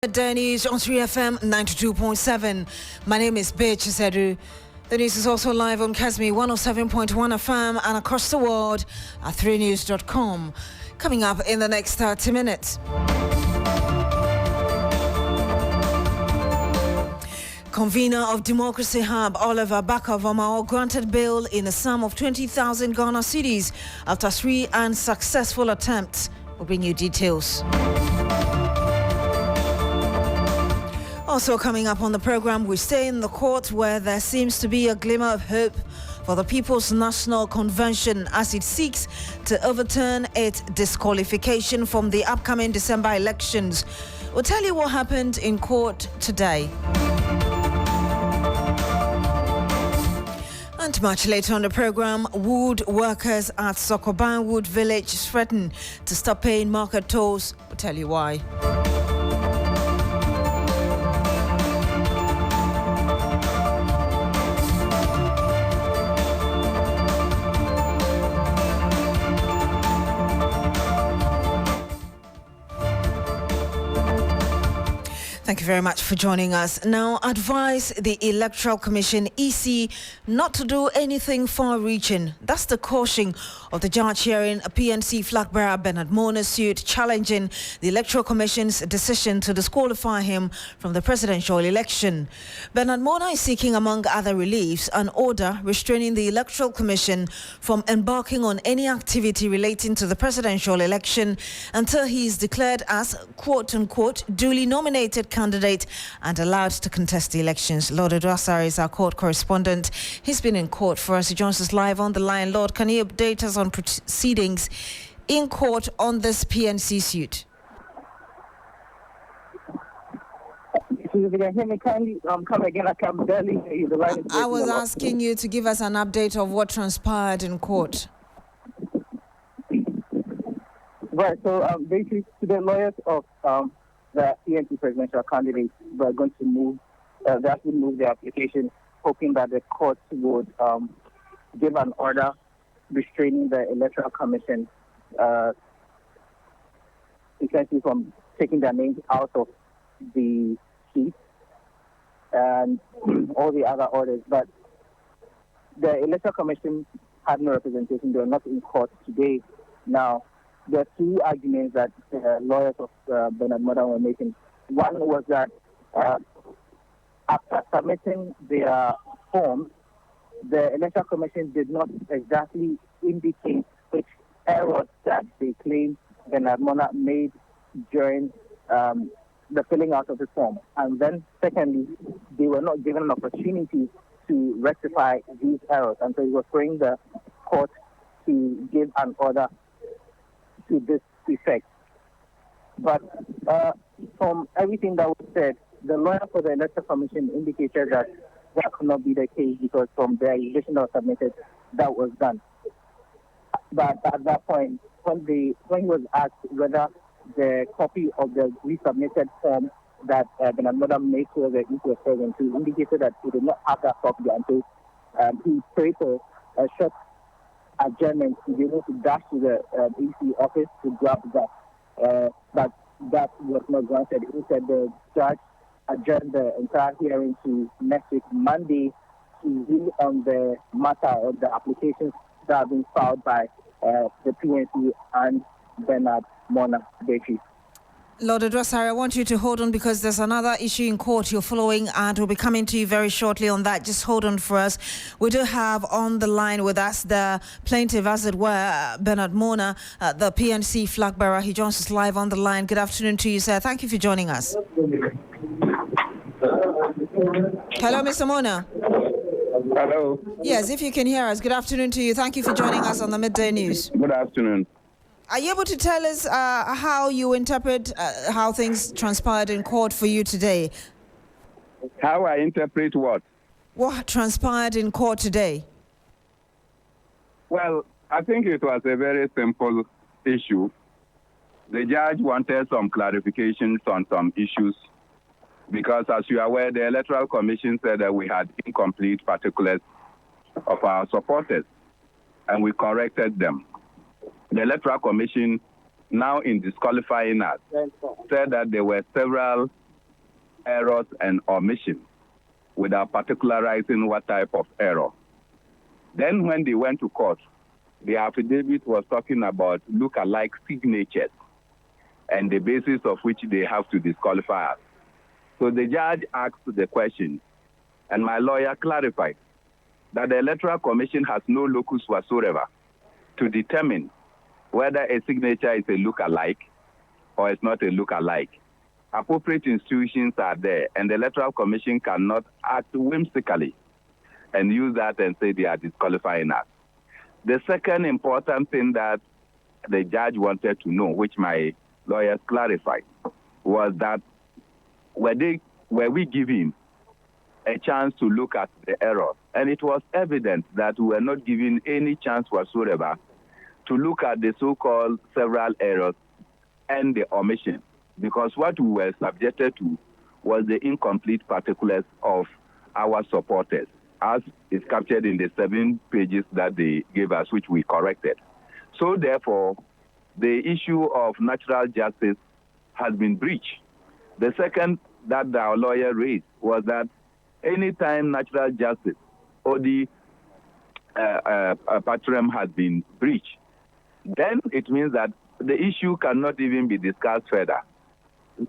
The news on 3FM 92.7. My name is Beatrice Adu. The news is also live on Kasmi 107.1 FM and across the world at 3news.com. Coming up in the next 30 minutes. Convener of Democracy Hub, Baka granted bail in a sum of 20,000 Ghana cedis after 3 unsuccessful attempts. We'll bring you details. Also coming up on the program, we stay in the court where there seems to be a glimmer of hope for the People's National Convention as it seeks to overturn its disqualification from the upcoming December elections. We'll tell you what happened in court today. And much later on the program, wood workers at Sokoban Wood Village threaten to stop paying market tolls. We'll tell you why. Thank you very much for joining us. Now, advise the Electoral Commission, EC, not to do anything far-reaching. That's the caution of the judge hearing a PNC flag bearer Bernard Mona's suit challenging the Electoral Commission's decision to disqualify him from the presidential election. Bernard Mona is seeking, among other reliefs, an order restraining the Electoral Commission from embarking on any activity relating to the presidential election until he is declared as, quote-unquote, duly nominated candidate and allowed to contest the elections. Lord Adu is our court correspondent. He's been in court for us. He joins us live on the line. Lord, can you update us on proceedings in court on this PNC suit? If you can hear me kindly, come again. I can barely hear you. The line is I was asking you to give us an update of what transpired in court. Right, so basically, the lawyers of the PNC presidential candidates were going to move, they actually moved their application, hoping that the court would give an order restraining the Electoral Commission, essentially from taking their names out of the sheet and all the other orders. But the Electoral Commission had no representation. They were not in court today. Now, there are two arguments that lawyers of Bernard Mona were making. One was that after submitting their forms, the Electoral Commission did not exactly indicate which errors that they claim Bernard Mona made during the filling out of the form. And then, secondly, they were not given an opportunity to rectify these errors. And so he was praying the court to give an order to this effect. But from everything that was said, the lawyer for the Electoral Commission indicated that that could not be the case because from the allegation that was submitted, that was done. But at that point, when he was asked whether the copy of the resubmitted form that Bernard Mona made to the EC president, he indicated that he did not have that copy until he prayed for a short adjournment to be able to dash to the EC office to grab that. But that was not granted. Instead, the judge adjourned the entire hearing to next week, Monday, to rule on the matter of the applications that have been filed by the PNC and Bernard Mona. Lord Adu, I want you to hold on because there's another issue in court you're following and we'll be coming to you very shortly on that. Just hold on for us. We do have on the line with us the plaintiff, as it were, Bernard Mona, the PNC flag bearer. He joins us live on the line. Good afternoon to you, sir. Thank you for joining us. Hello, Mr. Mona. Hello. Yes, if you can hear us. Good afternoon to you. Thank you for joining us on the Midday News. Good afternoon. Are you able to tell us how you interpret how things transpired in court for you today? How I interpret what? What transpired in court today? Well, I think it was a very simple issue. The judge wanted some clarifications on some issues because, as you are aware, the Electoral Commission said that we had incomplete particulars of our supporters, and we corrected them. The Electoral Commission now in disqualifying us, said that there were several errors and omissions without particularizing what type of error. Then when they went to court, the affidavit was talking about look-alike signatures and the basis of which they have to disqualify us. So the judge asked the question, and my lawyer clarified that the Electoral Commission has no locus whatsoever to determine whether a signature is a look-alike or it's not a look-alike. Appropriate institutions are there, and the Electoral Commission cannot act whimsically and use that and say they are disqualifying us. The second important thing that the judge wanted to know, which my lawyers clarified, was that were we given a chance to look at the errors? And it was evident that we were not given any chance whatsoever to look at the so-called several errors and the omission, because what we were subjected to was the incomplete particulars of our supporters, as is captured in the 7 pages that they gave us, which we corrected. So therefore, the issue of natural justice has been breached. The second that our lawyer raised was that anytime natural justice or the patrum has been breached, then it means that the issue cannot even be discussed further.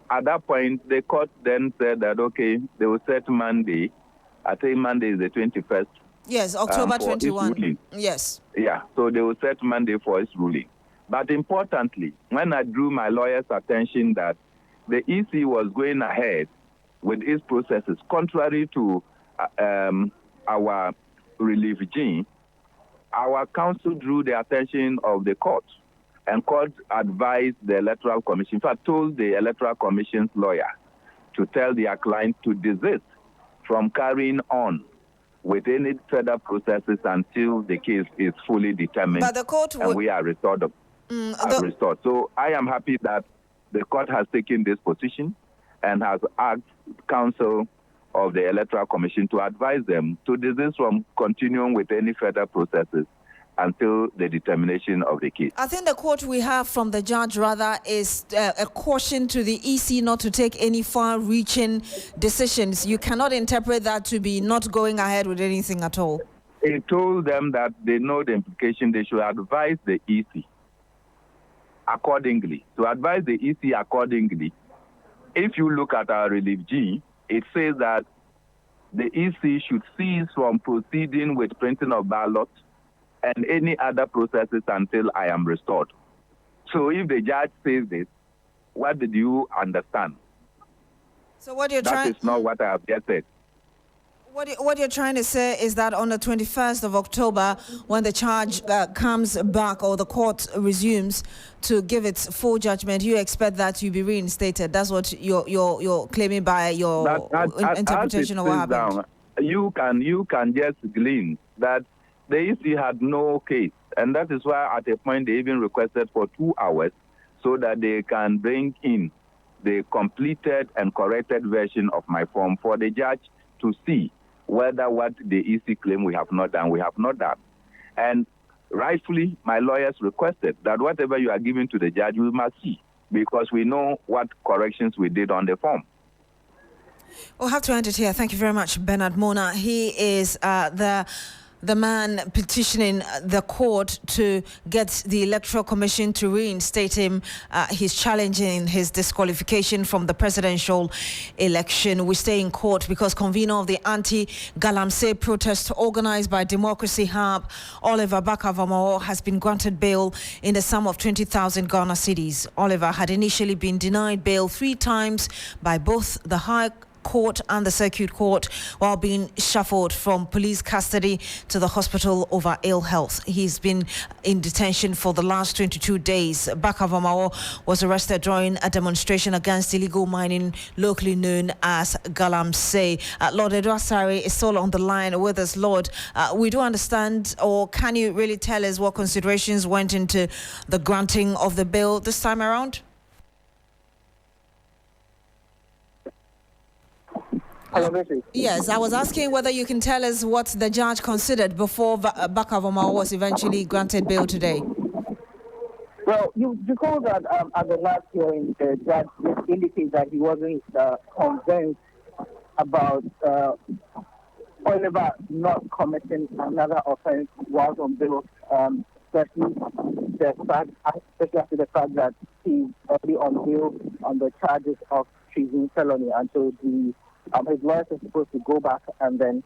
At that point, the court then said that, okay, they will set Monday. I think Monday is the 21st. Yes, October 21. Yes. Yeah, so they will set Monday for its ruling. But importantly, when I drew my lawyer's attention that the EC was going ahead with its processes, contrary to our relief regime, our counsel drew the attention of the court, and court advised the Electoral Commission, in fact, told the Electoral Commission's lawyer to tell their client to desist from carrying on with any further processes until the case is fully determined. But the court and we are restored. Restored. So I am happy that the court has taken this position and has asked counsel of the Electoral Commission to advise them to desist from continuing with any further processes until the determination of the case. I think the quote we have from the judge rather is a caution to the EC not to take any far-reaching decisions. You cannot interpret that to be not going ahead with anything at all. He told them that they know the implication. They should advise the EC accordingly. To advise the EC accordingly, if you look at our relief G, it says that the EC should cease from proceeding with printing of ballots and any other processes until I am restored. So if the judge says this, what did you understand? So what you're That is not what I have just said. What you're trying to say is that on the 21st of October, when the charge comes back or the court resumes to give its full judgment, you expect that to be reinstated. That's what you're claiming by your interpretation of what happened. You can just glean that the EC had no case, and that is why at a point they even requested for 2 hours so that they can bring in the completed and corrected version of my form for the judge to see whether what the EC claim we have not done. And rightfully, my lawyers requested that whatever you are giving to the judge, we must see, because we know what corrections we did on the form. We'll have to end it here. Thank you very much, Bernard Mona. He is the man petitioning the court to get the Electoral Commission to reinstate him. He's challenging his disqualification from the presidential election. We stay in court because convener of the anti-Galamsey protest organized by Democracy Hub, Oliver Baka has been granted bail in the sum of 20,000 Ghana cedis. Oliver had initially been denied bail 3 times by both the High Court and the Circuit Court while being shuffled from police custody to the hospital over ill health. He's been in detention for the last 22 days. Baka was arrested during a demonstration against illegal mining locally known as Galamsey. Lord Edwasari is still on the line with us. Lord, we do understand, or can you really tell us what considerations went into the granting of the bail this time around? Yes, I was asking whether you can tell us what the judge considered before Baka was eventually granted bail today. Well, you recall that at the last hearing, the judge indicated that he wasn't convinced about Oliver not committing another offense while on bail, especially after the fact that he's already on bail on the charges of treason felony. And so his lawyers are supposed to go back and then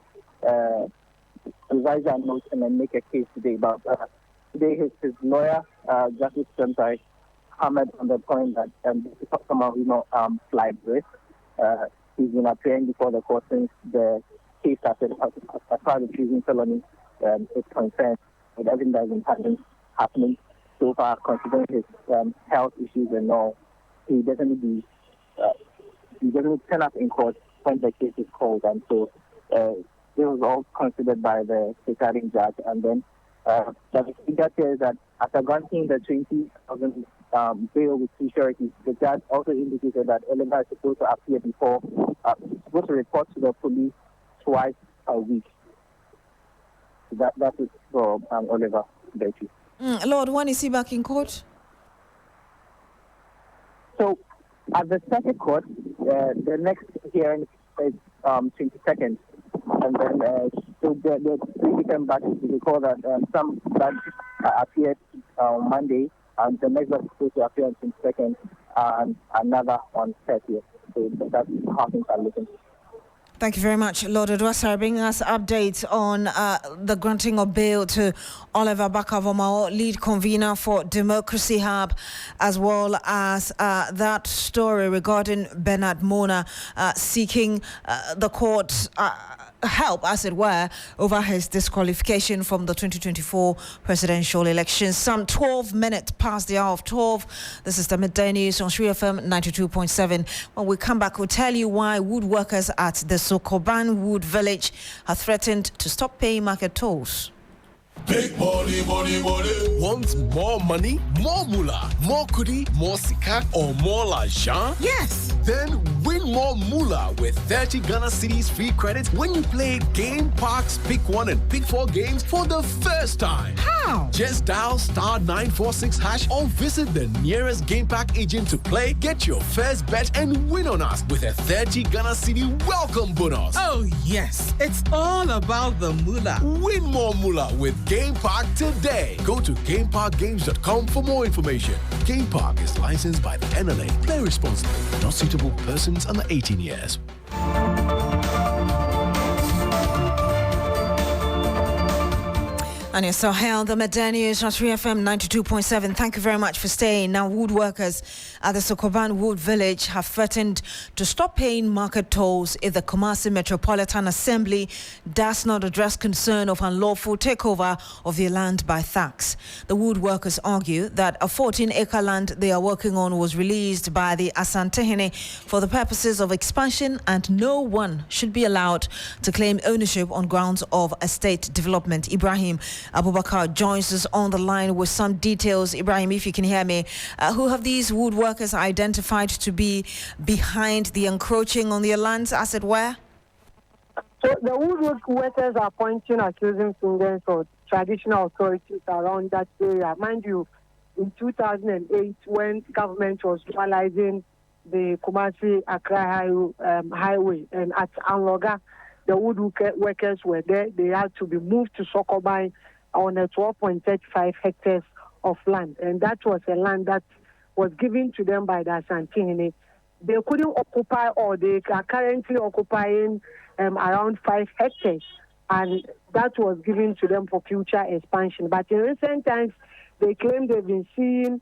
revise that note and then make a case today. But today his lawyer, Justice Sentai, hammered on the point that this is somehow fly risk. He's been appearing before the court since the case started as far as the treason felony is concerned. It hasn't been happening so far, considering his health issues and all. He doesn't turn up in court when the case is called, and so it was all considered by the presiding judge. And then the figure says that after granting the 20,000 bail with security, the judge also indicated that Oliver is supposed to appear before, supposed to report to the police twice a week. That is for Oliver Beatrice. Lord, when is he back in court? So at the circuit court, the next hearing is 22nd. And then so the weekend back, you recall that some judges appeared on Monday, and the next one is supposed to appear on 22nd, and another on 30th. So that's how things are looking. Thank you very much, Lord Odwasari, bringing us updates on the granting of bail to Oliver Baka, lead convener for Democracy Hub, as well as that story regarding Bernard Mona seeking the court's help, as it were, over his disqualification from the 2024 presidential elections. Some 12 minutes past the hour of 12. This is the Midday News on 3FM 92.7. When we come back, we'll tell you why woodworkers at the Sokoban Wood Village have threatened to stop paying market tolls. Big money, money, money. Want more money, more moolah, more kudi, more sika, or more l'argent? Yes. Then win more moolah with 30 Ghana Cedis free credit when you play Game Park's Pick 1 and Pick 4 games for the first time. How? Just dial *946# or visit the nearest Game Park agent to play, get your first bet, and win on us with a 30 Ghana Cedi welcome bonus. Oh, yes. It's all about the moolah. Win more moolah with Game Park today. Go to GameParkGames.com for more information. Game Park is licensed by the NLA. Play responsibly. Not suitable for persons under 18 years. And you're still here on the Midday News on 3FM 92.7. Thank you very much for staying. Now, woodworkers at the Sokoban Wood Village have threatened to stop paying market tolls if the Kumasi Metropolitan Assembly does not address concern of unlawful takeover of their land by thugs. The woodworkers argue that a 14-acre land they are working on was released by the Asantehene for the purposes of expansion, and no one should be allowed to claim ownership on grounds of estate development. Ibrahim Abubakar joins us on the line with some details. Ibrahim, if you can hear me, who have these woodworkers identified to be behind the encroaching on their lands, as it were? So the woodworkers are pointing accusing fingers of traditional authorities around that area. Mind you, in 2008, when government was realizing the Kumasi-Accra highway, and at Anloga, the woodworkers were there. They had to be moved to Sokoban on a 12.35 hectares of land. And that was a land that was given to them by the Asantehene. They couldn't occupy, or they are currently occupying around 5 hectares. And that was given to them for future expansion. But in recent times, they claim they've been seeing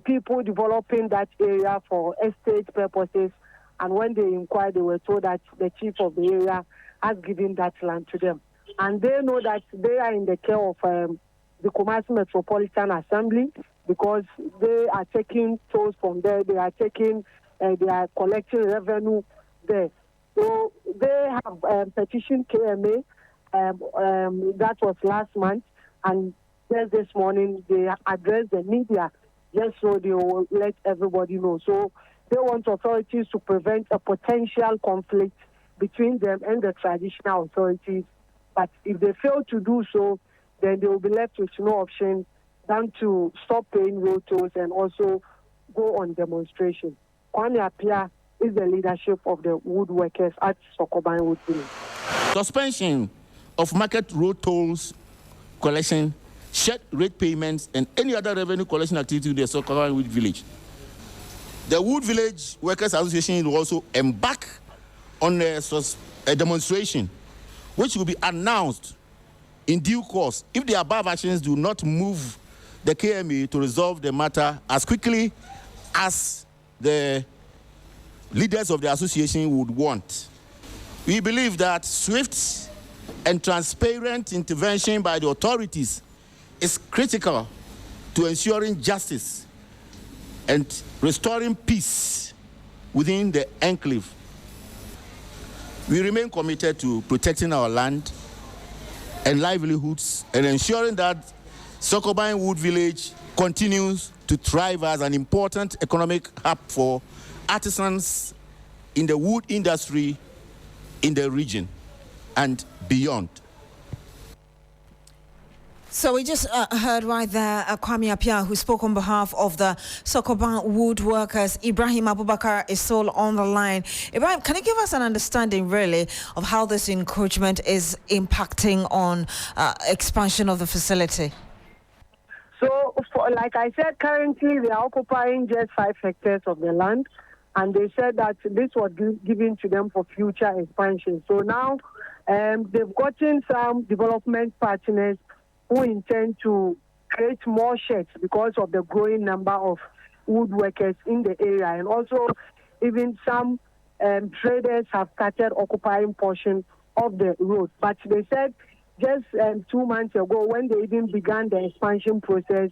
people developing that area for estate purposes. And when they inquired, they were told that the chief of the area has given that land to them. And they know that they are in the care of the Kumasi Metropolitan Assembly, because they are taking tolls from there, they are collecting revenue there. So they have petitioned KMA, that was last month, and just this morning they addressed the media just so they will let everybody know. So they want authorities to prevent a potential conflict between them and the traditional authorities. But if they fail to do so, then they will be left with no option them to stop paying road tolls and also go on demonstration. Kwame Appiah is the leadership of the woodworkers at Sokoban Wood Village. Suspension of market road tolls collection, shed rate payments, and any other revenue collection activity in the Sokoban Wood Village. The Wood Village Workers Association will also embark on a demonstration, which will be announced in due course if the above actions do not move the KMA to resolve the matter as quickly as the leaders of the association would want. We believe that swift and transparent intervention by the authorities is critical to ensuring justice and restoring peace within the enclave. We remain committed to protecting our land and livelihoods and ensuring that Sokoban Wood Village continues to thrive as an important economic hub for artisans in the wood industry in the region and beyond. So we just heard right there Kwame Appiah, who spoke on behalf of the Sokoban woodworkers. Ibrahim Abubakar is still on the line. Ibrahim, can you give us an understanding really of how this encroachment is impacting on expansion of the facility? So, like I said, currently they are occupying just 5 hectares of the land, and they said that this was given to them for future expansion. So now they've gotten some development partners who intend to create more sheds because of the growing number of woodworkers in the area. And also, even some traders have started occupying portion of the road. But they said just 2 months ago, when they even began the expansion process,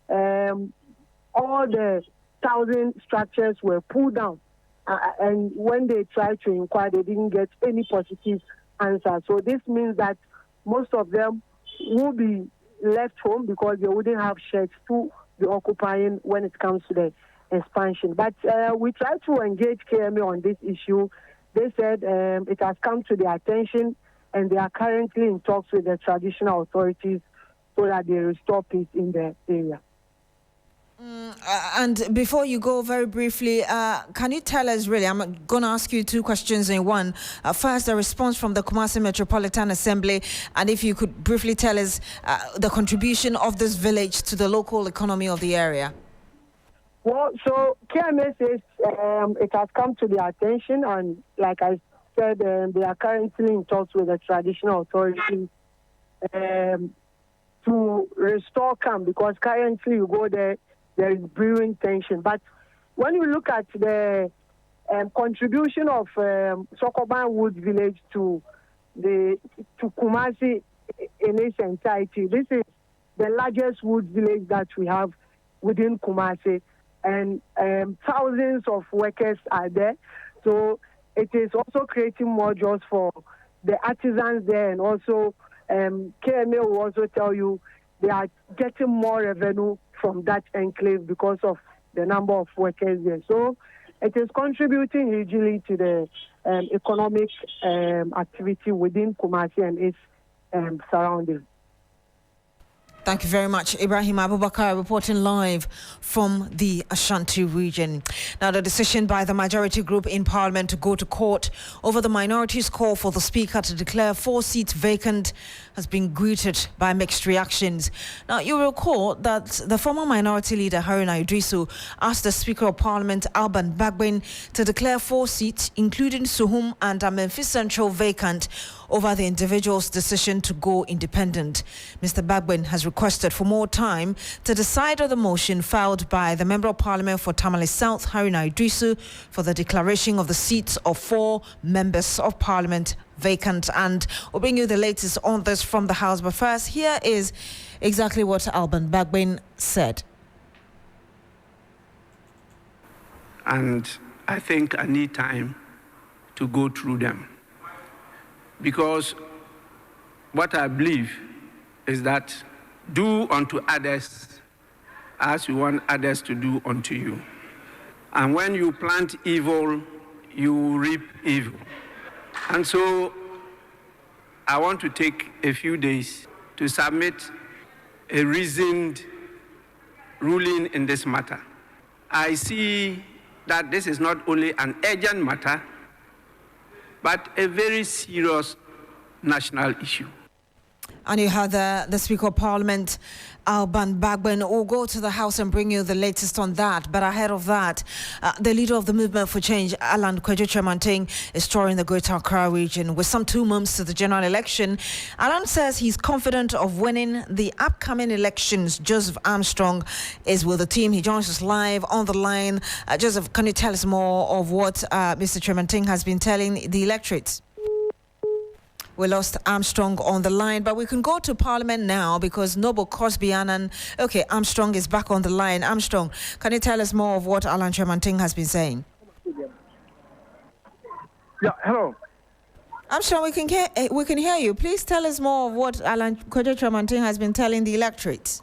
all the 1,000 structures were pulled down. And when they tried to inquire, they didn't get any positive answer. So this means that most of them will be left home because they wouldn't have sheds to be occupying when it comes to the expansion. But we tried to engage KMA on this issue. They said it has come to their attention and they are currently in talks with the traditional authorities so that they restore peace in the area. And before you go, very briefly, can you tell us really, I'm going to ask you 2 questions in one. First, the response from the Kumasi Metropolitan Assembly, and if you could briefly tell us the contribution of this village to the local economy of the area. Well, so KMA says it has come to their attention, and like I said, they are currently in talks with the traditional authorities to restore calm, because currently you go there is brewing tension. But when you look at the contribution of Sokoban Wood Village to Kumasi in its entirety, this is the largest wood village that we have within Kumasi, and thousands of workers are there. So it is also creating more jobs for the artisans there, and also KMA will also tell you they are getting more revenue from that enclave because of the number of workers there. So it is contributing hugely to the economic activity within Kumasi and its surroundings. Thank you very much. Ibrahim Abubakar reporting live from the Ashanti region. Now, the decision by the majority group in Parliament to go to court over the minority's call for the Speaker to declare 4 seats vacant has been greeted by mixed reactions. Now, you recall that the former minority leader, Haruna Idrisu, asked the Speaker of Parliament, Alban Bagbin, to declare 4 seats, including Suhum and Amenfi Central, vacant over the individual's decision to go independent. Mr. Bagbin has requested for more time to decide on the motion filed by the Member of Parliament for Tamale South, Haruna Idrisu, for the declaration of the seats of 4 members of Parliament vacant. And we'll bring you the latest on this from the House. But first, here is exactly what Alban Bagbin said. And I think I need time to go through them, because what I believe is that do unto others as you want others to do unto you. And when you plant evil, you reap evil. And so I want to take a few days to submit a reasoned ruling in this matter. I see that this is not only an urgent matter, but a very serious national issue. And you heard the Speaker of Parliament, Alban Bagbin. We'll go to the House and bring you the latest on that. But ahead of that, the leader of the Movement for Change, Alan Kweju-Tremanting, is touring the Greater Accra region. With some 2 months to the general election, Alan says he's confident of winning the upcoming elections. Joseph Armstrong is with the team. He joins us live on the line. Joseph, can you tell us more of what Mr. Tremanting has been telling the electorate? We lost Armstrong on the line, but we can go to Parliament now because Noble Crosby Annan. Okay, Armstrong is back on the line. Armstrong, can you tell us more of what Alan Tremanting has been saying? Yeah, hello. Armstrong, we can hear you. Please tell us more of what Alan Kweju-Tremanting has been telling the electorate.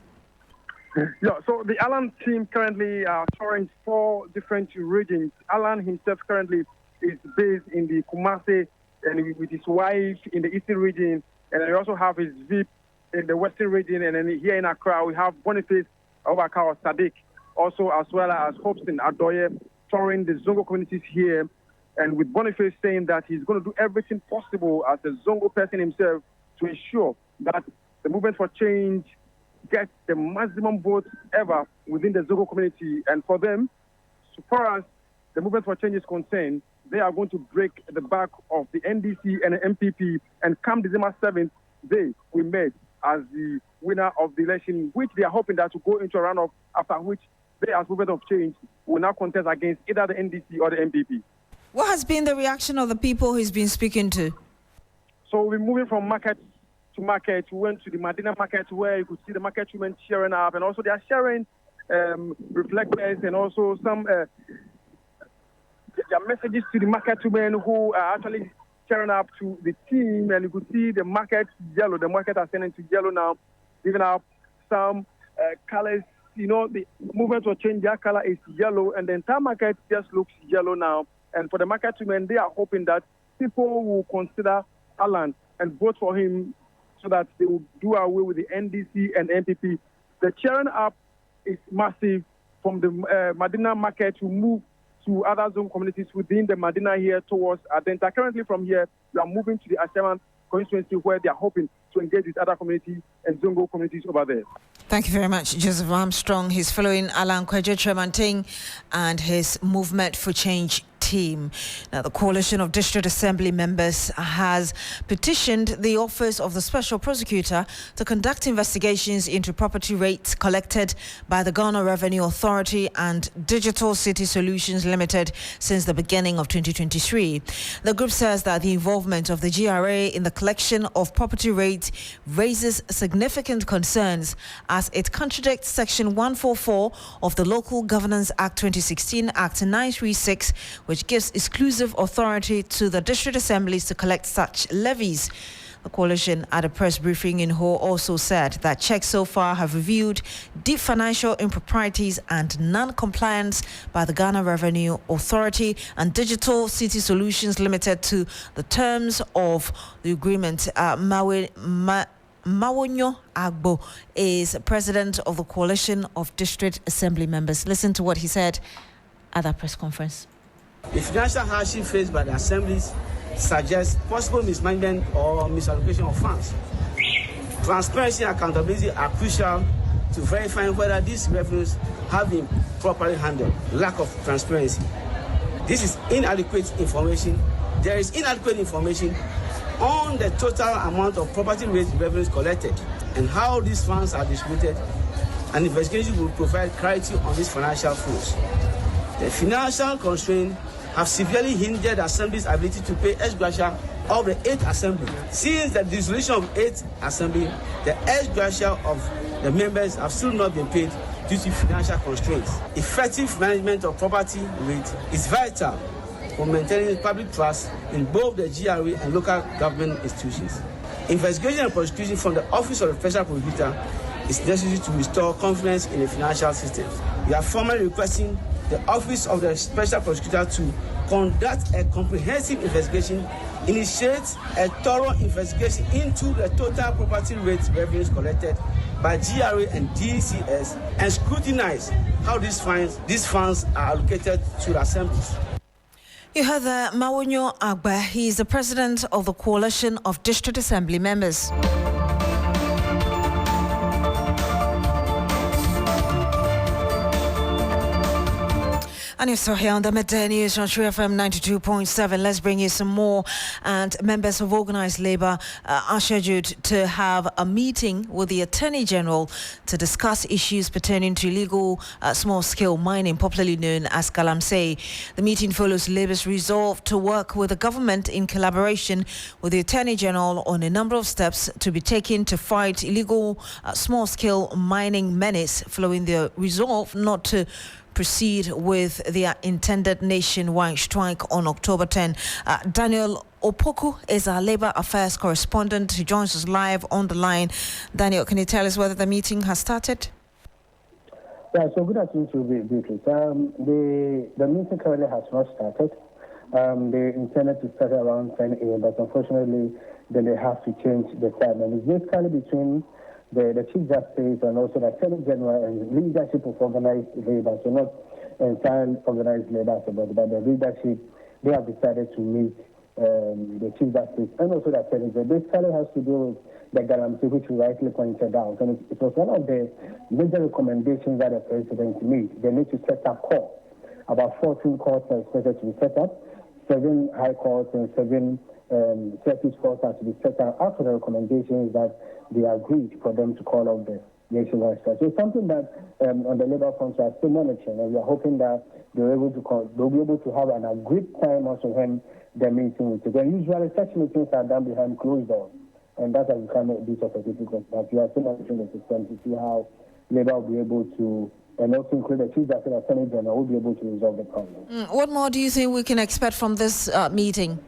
Yeah, so the Alan team currently are touring 4 different regions. Alan himself currently is based in the Kumasi and with his wife in the Eastern region, and we also have his VIP in the Western region, and then here in Accra we have Boniface Baka or Sadiq, also as well as Hobson Adoye touring the Zongo communities here, and with Boniface saying that he's going to do everything possible as a Zongo person himself to ensure that the Movement for Change gets the maximum votes ever within the Zongo community, and for them, so far as the Movement for Change is concerned, they are going to break the back of the NDC and the MPP, and come December 7th, they will meet as the winner of the election, which they are hoping that to go into a runoff, after which they, as Movement of Change, will now contest against either the NDC or the MPP. What has been the reaction of the people he's been speaking to? So we're moving from market to market. We went to the Madina market where you could see the market women cheering up, and also they are sharing reflectors and also some their messages to the market women who are actually cheering up to the team, and you could see the market yellow. The market are turning to yellow now, giving up some colors. You know, the Movement will change their color is yellow, and the entire market just looks yellow now. And for the market women, they are hoping that people will consider Alan and vote for him so that they will do away with the NDC and MPP. The cheering up is massive from the Madina market to move to other zone communities within the Madina here towards Adenta. Currently from here, we are moving to the Ashaman constituency where they are hoping to engage with other communities and Zongo communities over there. Thank you very much, Joseph Armstrong. He's following Alan Kweju-Tremanting and his Movement for Change team. Now, the Coalition of District Assembly members has petitioned the Office of the Special Prosecutor to conduct investigations into property rates collected by the Ghana Revenue Authority and Digital City Solutions Limited since the beginning of 2023. The group says that the involvement of the GRA in the collection of property rates raises significant concerns as it contradicts Section 144 of the Local Governance Act 2016, Act 936, which gives exclusive authority to the district assemblies to collect such levies. The coalition at a press briefing in Ho also said that checks so far have revealed deep financial improprieties and non-compliance by the Ghana Revenue Authority and Digital City Solutions Limited to the terms of the agreement. Mawonyo Agbo is president of the Coalition of District Assembly members. Listen to what he said at that press conference. The financial hardship faced by the assemblies suggests possible mismanagement or misallocation of funds. Transparency and accountability are crucial to verifying whether these revenues have been properly handled. Lack of transparency. This is inadequate information. There is inadequate information on the total amount of property-related revenues collected and how these funds are distributed. An investigation will provide clarity on these financial flows. The financial constraints have severely hindered the Assembly's ability to pay ex-gratia of the 8th Assembly. Since the dissolution of 8th Assembly, the ex-gratia of the members have still not been paid due to financial constraints. Effective management of property rate is vital for maintaining public trust in both the GRA and local government institutions. Investigation and prosecution from the Office of the Special Prosecutor is necessary to restore confidence in the financial system. We are formally requesting the Office of the Special Prosecutor to conduct a comprehensive investigation initiate a thorough investigation into the total property rate revenues collected by GRA and DCS and scrutinize how these funds are allocated to the assemblies. You heard Mawonyo Agba. He is the president of the Coalition of District Assembly Members. And you're still here on the Midday News on True FM 92.7. Let's bring you some more. And members of organised labour are scheduled to have a meeting with the Attorney General to discuss issues pertaining to illegal small-scale mining, popularly known as galamsey. The meeting follows Labour's resolve to work with the government in collaboration with the Attorney General on a number of steps to be taken to fight illegal small-scale mining menace, following their resolve not to proceed with their intended nationwide strike on October 10. Daniel Opoku is our Labour Affairs correspondent who joins us live on the line. Daniel, can you tell us whether the meeting has started? Yeah, so good afternoon to you, Beatrice. The meeting currently has not started. They intended to start around 10 a.m., but unfortunately, then they have to change the time. And it's basically between the Chief Justice and also the Attorney General and leadership of organized labor, so not entire organized labor, but the leadership, they have decided to meet the Chief Justice and also the Attorney General. Basically has to do with the galamsey, which you rightly pointed out. And it was one of the major recommendations that the President made. They need to set up courts. About 14 courts are expected to be set up, 7 high courts and 7 circuit courts are to be set up after the recommendations that they agreed for them to call off the nationwide strike. So it's something that on the Labour front we are still monitoring, and we are hoping that they'll be able to have an agreed time also when the meeting will take. And usually such meetings are done behind closed doors, and that has become a bit of a difficult. But we are still monitoring the system to see how Labour will be able to, and also include the Chief Justice and Attorney General, will be able to resolve the problem. What more do you think we can expect from this meeting?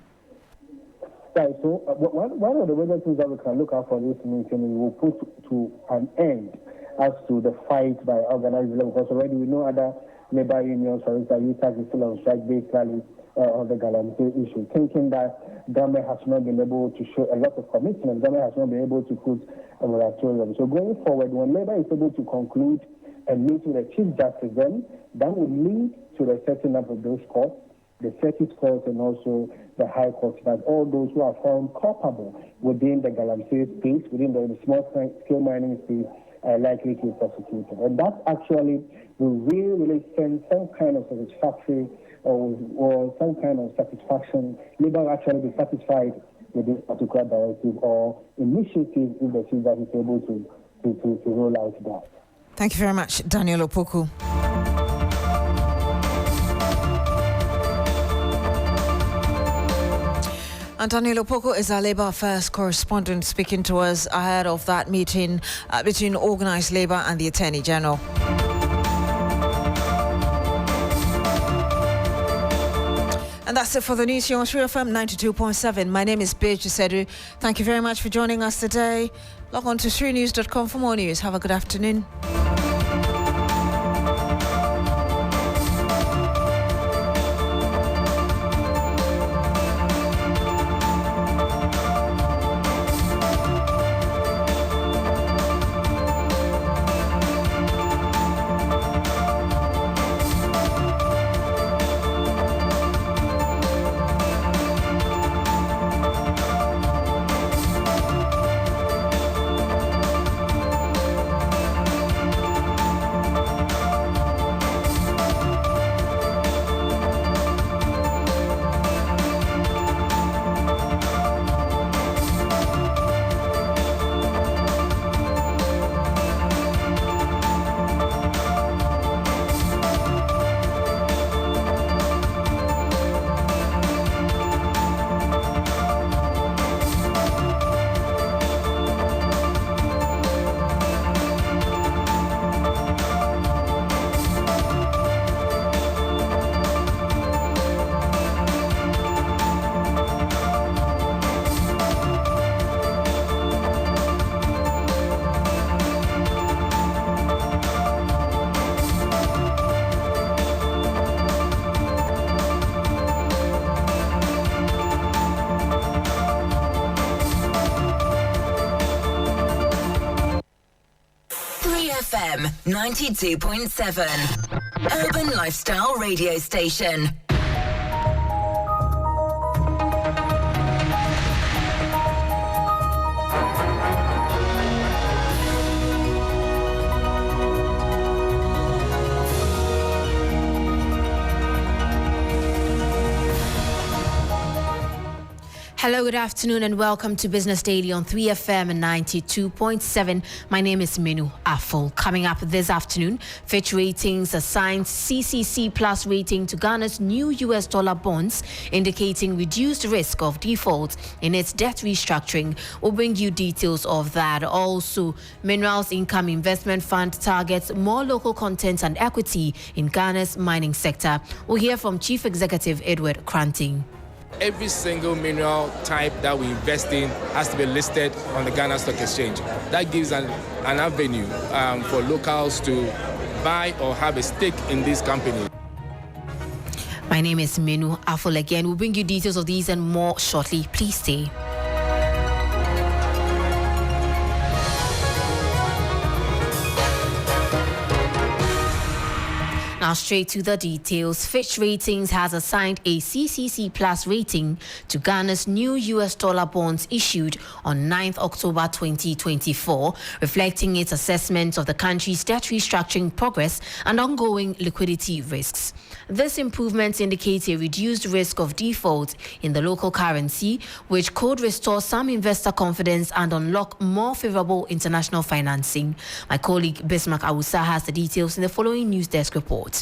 Right, so one of the major things that we can look at for this meeting, we will put to an end as to the fight by organized labor, because already we know other labor unions, for instance, UTAG is still on strike basically on the galamsey issue, thinking that government has not been able to show a lot of commitment, government has not been able to put a moratorium. So going forward, when labor is able to conclude and meet with the Chief Justice, then that will lead to the setting up of those courts, the circuit courts and also the high courts, that all those who are found culpable within the galamsey space, within the small-scale mining space, are likely to be prosecuted. And that actually will really send some kind of satisfactory or some kind of satisfaction. Labour will actually be satisfied with this particular directive or initiative if the Chief Justice is able to roll out that. Thank you very much, Daniel Opoku. And Daniel Opoku is our Labour Affairs correspondent speaking to us ahead of that meeting between organised labour and the Attorney General. And that's it for the news here on True FM 92.7. My name is Beatrice Adu. Thank you very much for joining us today. Log on to TrueNews.com for more news. Have a good afternoon. 3FM 92.7. Urban Lifestyle Radio Station. Hello, good afternoon, and welcome to Business Daily on 3FM 92.7. My name is Minu Afol. Coming up this afternoon, Fitch Ratings assigned CCC Plus rating to Ghana's new US dollar bonds, indicating reduced risk of default in its debt restructuring. We'll bring you details of that. Also, Minerals Income Investment Fund targets more local content and equity in Ghana's mining sector. We'll hear from Chief Executive Edward Cranting. Every single mineral type that we invest in has to be listed on the Ghana Stock Exchange. That gives an avenue for locals to buy or have a stake in these companies. My name is Minu Afol again. We'll bring you details of these and more shortly. Please stay. Now straight to the details. Fitch Ratings has assigned a CCC Plus rating to Ghana's new US dollar bonds issued on 9th October 2024, reflecting its assessment of the country's debt restructuring progress and ongoing liquidity risks. This improvement indicates a reduced risk of default in the local currency, which could restore some investor confidence and unlock more favorable international financing. My colleague Bismarck Awusa has the details in the following news desk report.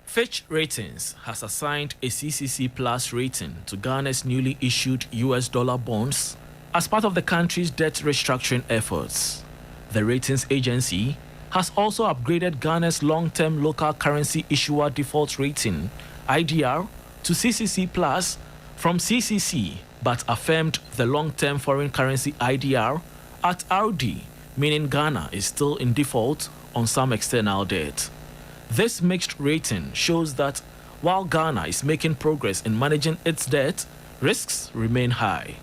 Fitch Ratings has assigned a CCC Plus rating to Ghana's newly issued US dollar bonds as part of the country's debt restructuring efforts. The ratings agency has also upgraded Ghana's long-term local currency issuer default rating, IDR, to CCC Plus from CCC, but affirmed the long-term foreign currency IDR at RD, meaning Ghana is still in default on some external debt. This mixed rating shows that while Ghana is making progress in managing its debt, risks remain high.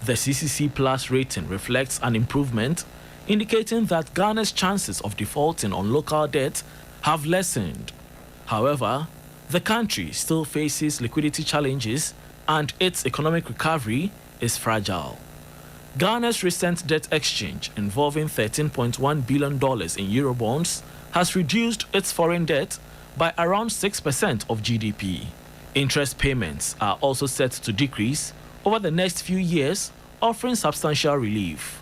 The CCC Plus rating reflects an improvement, indicating that Ghana's chances of defaulting on local debt have lessened. However, the country still faces liquidity challenges and its economic recovery is fragile. Ghana's recent debt exchange involving $13.1 billion in Eurobonds has reduced its foreign debt by around 6% of GDP. Interest payments are also set to decrease over the next few years, offering substantial relief.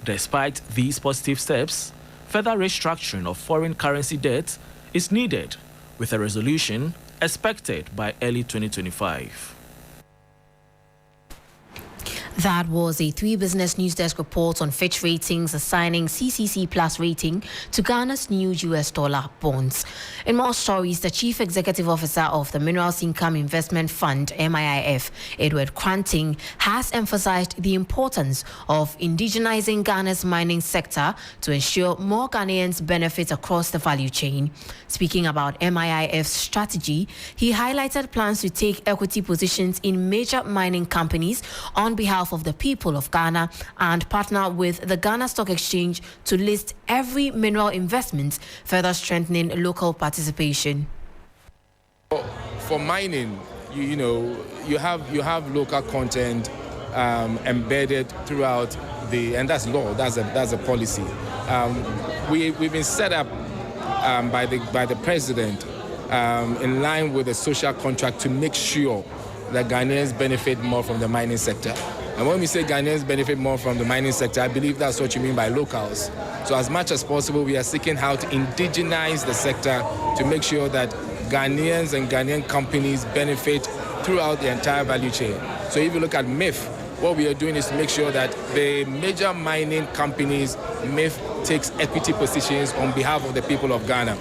Despite these positive steps, further restructuring of foreign currency debt is needed, with a resolution expected by early 2025. That was a 3 Business News Desk report on Fitch Ratings assigning CCC Plus rating to Ghana's new US dollar bonds. In more stories, the Chief Executive Officer of the Minerals Income Investment Fund, MIIF, Edward Cranting, has emphasized the importance of indigenizing Ghana's mining sector to ensure more Ghanaians benefit across the value chain. Speaking about MIIF's strategy, he highlighted plans to take equity positions in major mining companies on behalf of the people of Ghana and partner with the Ghana Stock Exchange to list every mineral investment, further strengthening local participation. For mining, you have local content embedded throughout and that's law. That's a policy. We've been set up by the president in line with the social contract to make sure that Ghanaians benefit more from the mining sector. And when we say Ghanaians benefit more from the mining sector, I believe that's what you mean by locals. So as much as possible, we are seeking how to indigenize the sector to make sure that Ghanaians and Ghanaian companies benefit throughout the entire value chain. So if you look at MIF, what we are doing is to make sure that the major mining companies, MIF takes equity positions on behalf of the people of Ghana.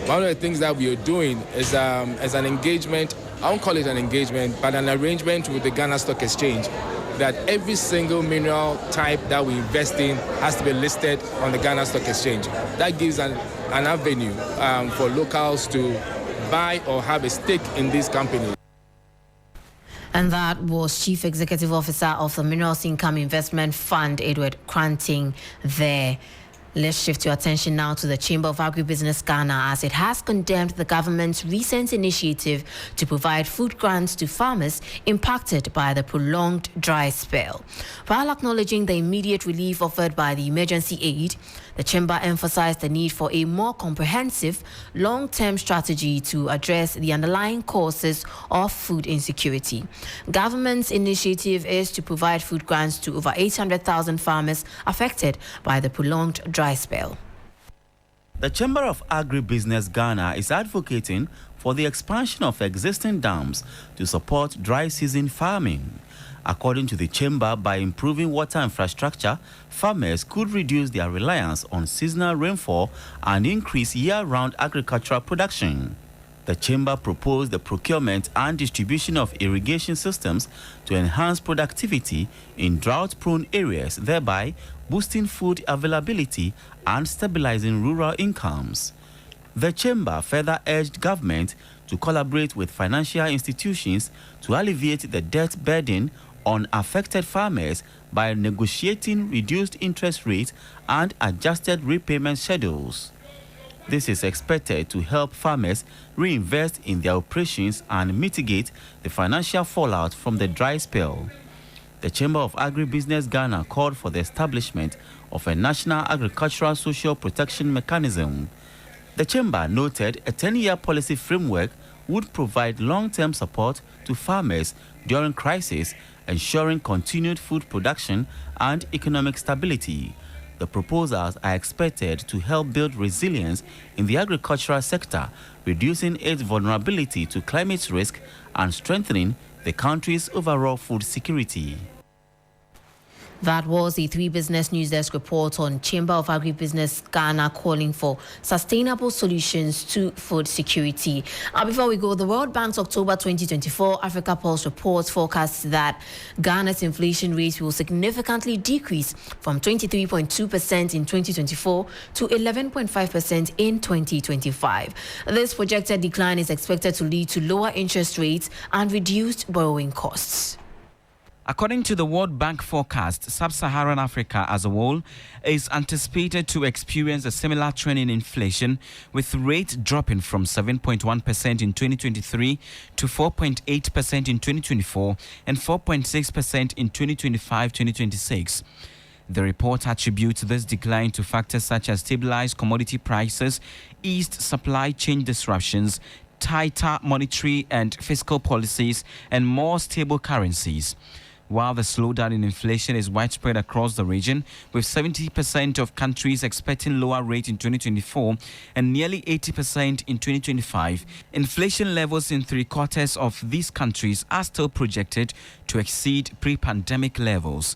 One of the things that we are doing is as an engagement, I won't call it an engagement, but an arrangement with the Ghana Stock Exchange, that every single mineral type that we invest in has to be listed on the Ghana Stock Exchange. That gives an avenue for locals to buy or have a stake in these companies. And that was Chief Executive Officer of the Minerals Income Investment Fund, Edward Cranting there. Let's shift your attention now to the Chamber of Agribusiness Ghana, as it has condemned the government's recent initiative to provide food grants to farmers impacted by the prolonged dry spell. While acknowledging the immediate relief offered by the emergency aid, the Chamber emphasized the need for a more comprehensive, long-term strategy to address the underlying causes of food insecurity. Government's initiative is to provide food grants to over 800,000 farmers affected by the prolonged dry spell. The Chamber of Agribusiness Ghana is advocating for the expansion of existing dams to support dry season farming. According to the Chamber, by improving water infrastructure, farmers could reduce their reliance on seasonal rainfall and increase year-round agricultural production. The Chamber proposed the procurement and distribution of irrigation systems to enhance productivity in drought-prone areas, thereby boosting food availability and stabilizing rural incomes. The Chamber further urged government to collaborate with financial institutions to alleviate the debt burden on affected farmers by negotiating reduced interest rates and adjusted repayment schedules. This is expected to help farmers reinvest in their operations and mitigate the financial fallout from the dry spell. The Chamber of Agribusiness Ghana called for the establishment of a national agricultural social protection mechanism. The Chamber noted a 10-year policy framework would provide long-term support to farmers during crisis, ensuring continued food production and economic stability. The proposals are expected to help build resilience in the agricultural sector, reducing its vulnerability to climate risk and strengthening the country's overall food security. That was a 3 Business News Desk report on Chamber of Agribusiness Ghana calling for sustainable solutions to food security. Before we go, the World Bank's October 2024 Africa Pulse report forecasts that Ghana's inflation rate will significantly decrease from 23.2% in 2024 to 11.5% in 2025. This projected decline is expected to lead to lower interest rates and reduced borrowing costs. According to the World Bank forecast, Sub-Saharan Africa as a whole is anticipated to experience a similar trend in inflation, with rates dropping from 7.1% in 2023 to 4.8% in 2024 and 4.6% in 2025-2026. The report attributes this decline to factors such as stabilized commodity prices, eased supply chain disruptions, tighter monetary and fiscal policies, and more stable currencies. While the slowdown in inflation is widespread across the region, with 70% of countries expecting lower rate in 2024 and nearly 80% in 2025, inflation levels in 3/4 of these countries are still projected to exceed pre-pandemic levels.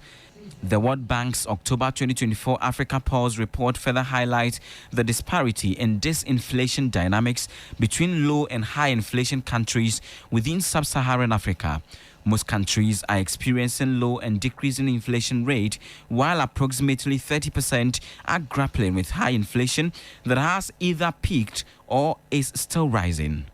The World Bank's October 2024 Africa Pulse report further highlights the disparity in disinflation dynamics between low and high inflation countries within Sub-Saharan Africa. Most countries are experiencing low and decreasing inflation rate, while approximately 30% are grappling with high inflation that has either peaked or is still rising.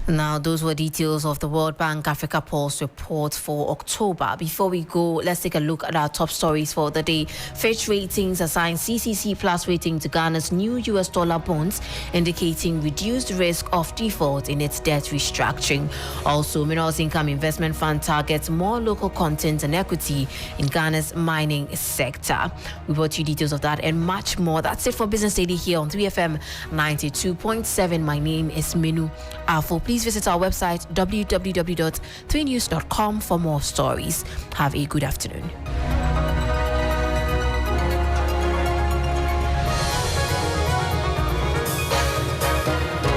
Now, those were details of the World Bank Africa Pulse report for October. Before we go, let's take a look at our top stories for the day. Fitch Ratings assigned CCC Plus rating to Ghana's new US dollar bonds, indicating reduced risk of default in its debt restructuring. Also, Minerals Income Investment Fund targets more local content and equity in Ghana's mining sector. We brought you details of that and much more. That's it for Business Daily here on 3FM 92.7. My name is Minu Afo. Please visit our website www.3news.com for more stories. Have a good afternoon.